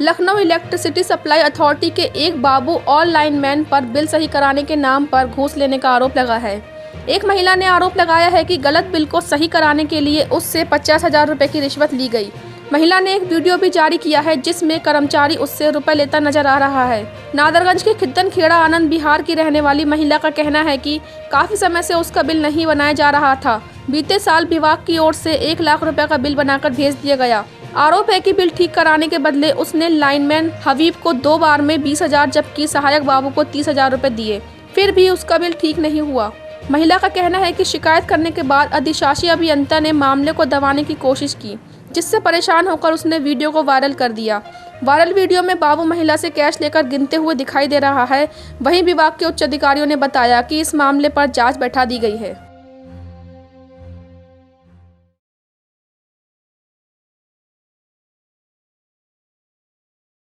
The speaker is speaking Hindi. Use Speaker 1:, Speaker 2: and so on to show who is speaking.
Speaker 1: लखनऊ इलेक्ट्रिसिटी सप्लाई अथॉरिटी के एक बाबू और लाइनमैन पर बिल सही कराने के नाम पर घूस लेने का आरोप लगा है। एक महिला ने आरोप लगाया है कि गलत बिल को सही कराने के लिए उससे 50,000 रुपये की रिश्वत ली गई। महिला ने एक वीडियो भी जारी किया है जिसमें कर्मचारी उससे रुपए लेता नजर आ रहा है। नादरगंज के खिद्दन खेड़ा आनंद बिहार की रहने वाली महिला का कहना है कि काफी समय से उसका बिल नहीं बनाया जा रहा था। बीते साल विभाग की ओर से 1 लाख रुपए का बिल बनाकर भेज दिया गया। आरोप है कि बिल ठीक कराने के बदले उसने लाइनमैन हबीब को 2 बार में 20,000 जबकि सहायक बाबू को 30,000 रुपए दिए, फिर भी उसका बिल ठीक नहीं हुआ। महिला का कहना है कि शिकायत करने के बाद अधिशासी अभियंता ने मामले को दबाने की कोशिश की, जिससे परेशान होकर उसने वीडियो को वायरल कर दिया। वायरल वीडियो में बाबू महिला से कैश लेकर गिनते हुए दिखाई दे रहा है। वहीं विभाग के उच्च अधिकारियों ने बताया कि इस मामले पर जांच बैठा दी गई है।